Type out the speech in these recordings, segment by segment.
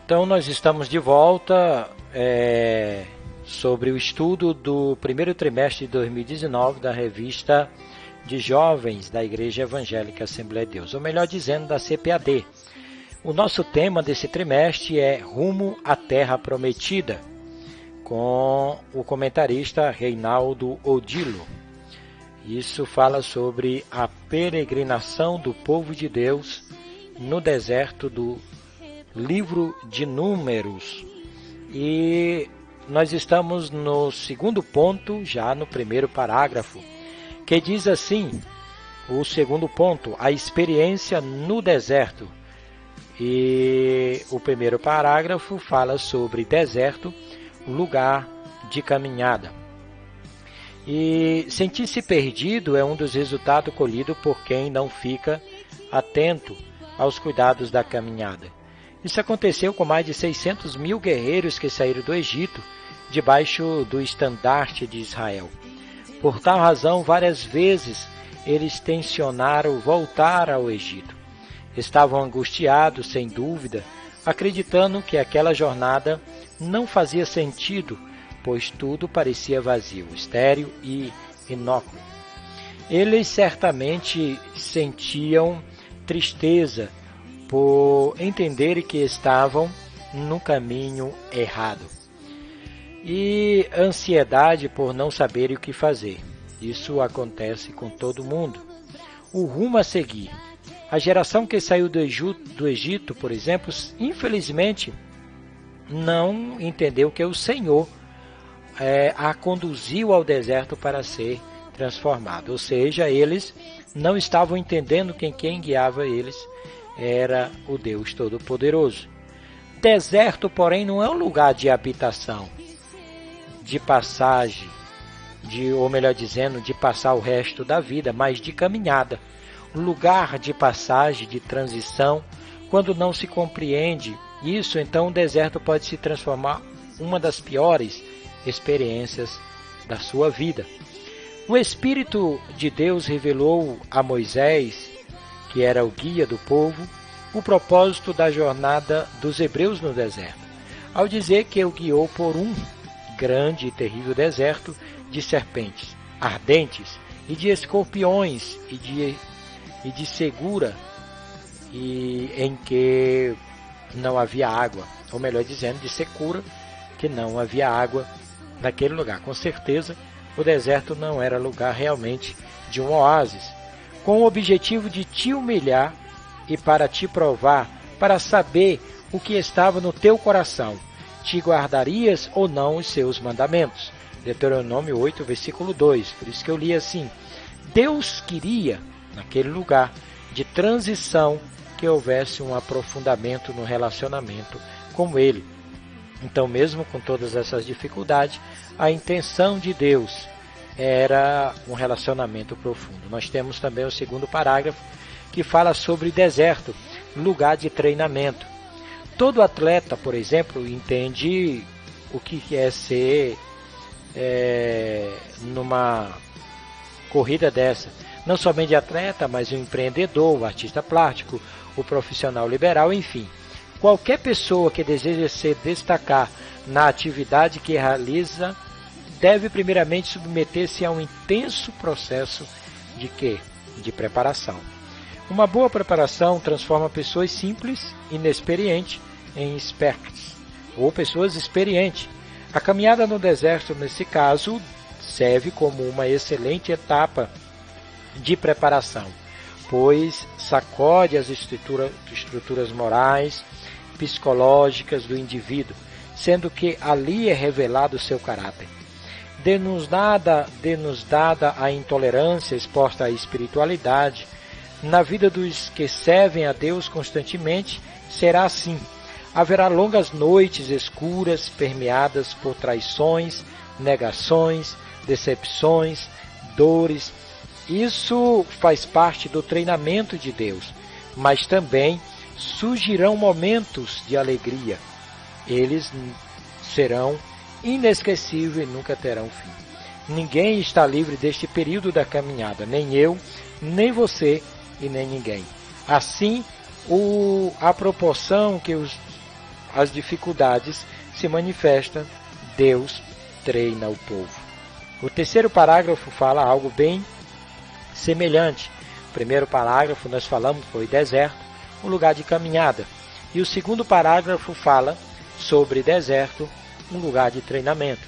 Então nós estamos de volta sobre o estudo do primeiro trimestre de 2019 da revista de jovens da Igreja Evangélica Assembleia de Deus, ou melhor dizendo, da CPAD. O nosso tema desse trimestre é Rumo à Terra Prometida, com o comentarista Reinaldo Odilo. Isso fala sobre a peregrinação do povo de Deus no deserto do livro de Números. E nós estamos no segundo ponto, já no primeiro parágrafo, que diz assim, o segundo ponto, a experiência no deserto. E o primeiro parágrafo fala sobre deserto, lugar de caminhada. E sentir-se perdido é um dos resultados colhidos por quem não fica atento aos cuidados da caminhada. Isso aconteceu com mais de 600 mil guerreiros que saíram do Egito, debaixo do estandarte de Israel. Por tal razão, várias vezes eles tensionaram voltar ao Egito. Estavam angustiados, sem dúvida, acreditando que aquela jornada não fazia sentido, pois tudo parecia vazio, estéril e inócuo. Eles certamente sentiam tristeza por entenderem que estavam no caminho errado e ansiedade por não saberem o que fazer. Isso acontece com todo mundo. O rumo a seguir. A geração que saiu do Egito, por exemplo, infelizmente não entendeu que o Senhor a conduziu ao deserto para ser transformado. Ou seja, eles não estavam entendendo que quem guiava eles era o Deus Todo-Poderoso. Deserto, porém, não é um lugar de habitação, de passagem, ou melhor dizendo, de passar o resto da vida, mas de caminhada. Um lugar de passagem, de transição. Quando não se compreende isso, então o deserto pode se transformar em uma das piores experiências da sua vida. O Espírito de Deus revelou a Moisés, que era o guia do povo, o propósito da jornada dos hebreus no deserto, ao dizer que o guiou por um grande e terrível deserto de serpentes ardentes e de escorpiões e de segura, e em que não havia água, ou melhor dizendo, de secura, que não havia água naquele lugar. Com certeza, o deserto não era lugar realmente de um oásis, com o objetivo de te humilhar e para te provar, para saber o que estava no teu coração, te guardarias ou não os seus mandamentos. Deuteronômio 8, versículo 2, por isso que eu li assim, Deus queria, naquele lugar de transição, que houvesse um aprofundamento no relacionamento com Ele. Então, mesmo com todas essas dificuldades, a intenção de Deus era um relacionamento profundo. Nós temos também o segundo parágrafo, que fala sobre deserto, lugar de treinamento. Todo atleta, por exemplo, entende o que é ser numa corrida dessa. Não somente atleta, mas o empreendedor, o artista plástico, o profissional liberal, enfim. Qualquer pessoa que deseja se destacar na atividade que realiza deve primeiramente submeter-se a um intenso processo de quê? De preparação. Uma boa preparação transforma pessoas simples, inexperientes, em espertas, ou pessoas experientes. A caminhada no deserto, nesse caso, serve como uma excelente etapa de preparação, pois sacode as estruturas morais, psicológicas do indivíduo, sendo que ali é revelado o seu caráter. De-nos dada a intolerância exposta à espiritualidade, na vida dos que servem a Deus constantemente, será assim. Haverá longas noites escuras, permeadas por traições, negações, decepções, dores. Isso faz parte do treinamento de Deus, mas também surgirão momentos de alegria. Eles serão inesquecíveis e nunca terão fim. Ninguém está livre deste período da caminhada, nem eu, nem você e nem ninguém. Assim, a proporção que as dificuldades se manifestam, Deus treina o povo. O terceiro parágrafo fala algo bem semelhante. O primeiro parágrafo nós falamos foi deserto, um lugar de caminhada. E o segundo parágrafo fala sobre deserto, um lugar de treinamento.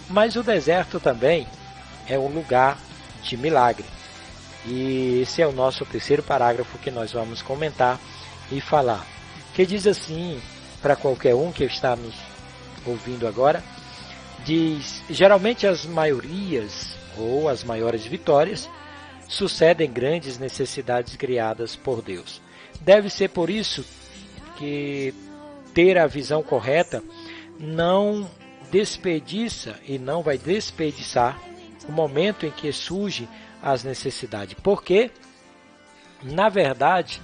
Mas o deserto também é um lugar de milagre. E esse é o nosso terceiro parágrafo que nós vamos comentar e falar. Que diz assim, para qualquer um que está nos ouvindo agora, diz: geralmente as maiorias ou as maiores vitórias sucedem grandes necessidades criadas por Deus. Deve ser por isso que ter a visão correta não desperdiça e não vai desperdiçar o momento em que surge as necessidades. Porque, na verdade,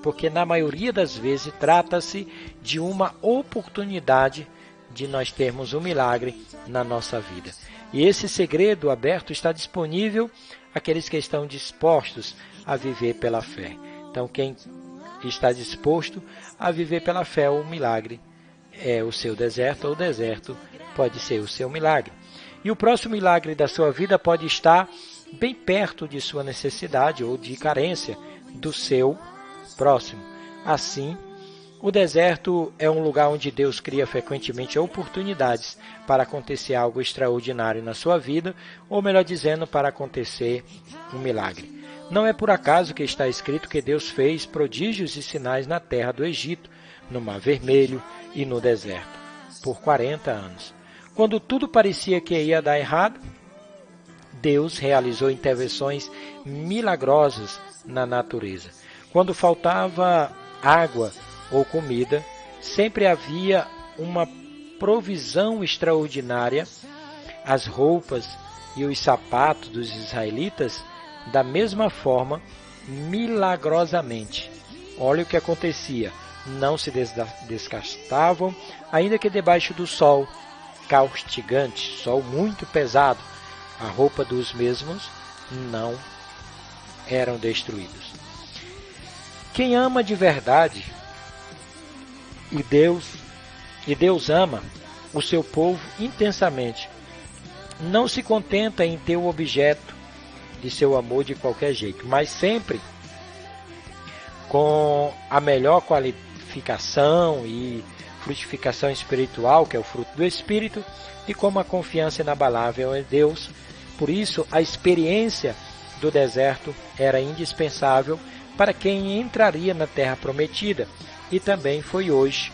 porque na maioria das vezes trata-se de uma oportunidade de nós termos um milagre na nossa vida. E esse segredo aberto está disponível àqueles que estão dispostos a viver pela fé. Então, quem está disposto a viver pela fé, o milagre é o seu deserto, ou o deserto pode ser o seu milagre. E o próximo milagre da sua vida pode estar bem perto de sua necessidade ou de carência do seu próximo. Assim, o deserto é um lugar onde Deus cria frequentemente oportunidades para acontecer algo extraordinário na sua vida, ou melhor dizendo, para acontecer um milagre. Não é por acaso que está escrito que Deus fez prodígios e sinais na terra do Egito, no Mar Vermelho e no deserto, por 40 anos. Quando tudo parecia que ia dar errado, Deus realizou intervenções milagrosas na natureza. Quando faltava água ou comida, sempre havia uma provisão extraordinária. As roupas e os sapatos dos israelitas, da mesma forma, milagrosamente. Olha o que acontecia. Não se desgastavam, ainda que debaixo do sol castigante, sol muito pesado. A roupa dos mesmos não eram destruídos. Quem ama de verdade, e Deus ama o seu povo intensamente, não se contenta em ter o objeto de seu amor de qualquer jeito, mas sempre com a melhor qualificação e frutificação espiritual, que é o fruto do Espírito, e com uma confiança inabalável em Deus. Por isso, a experiência do deserto era indispensável para quem entraria na terra prometida, e também foi hoje,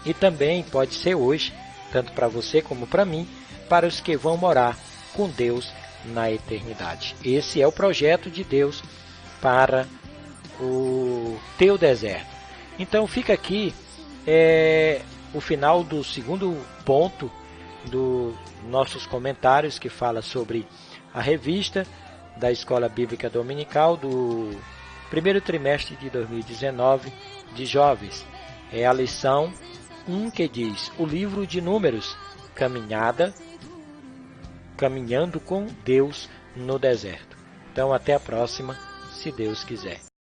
e também pode ser hoje, tanto para você como para mim, para os que vão morar com Deus na eternidade. Esse é o projeto de Deus para o teu deserto. Então fica aqui o final do segundo ponto dos nossos comentários, que fala sobre a revista da Escola Bíblica Dominical do primeiro trimestre de 2019 de jovens. É a lição 1 que diz: o livro de Números, caminhando com Deus no deserto. Então até a próxima, se Deus quiser.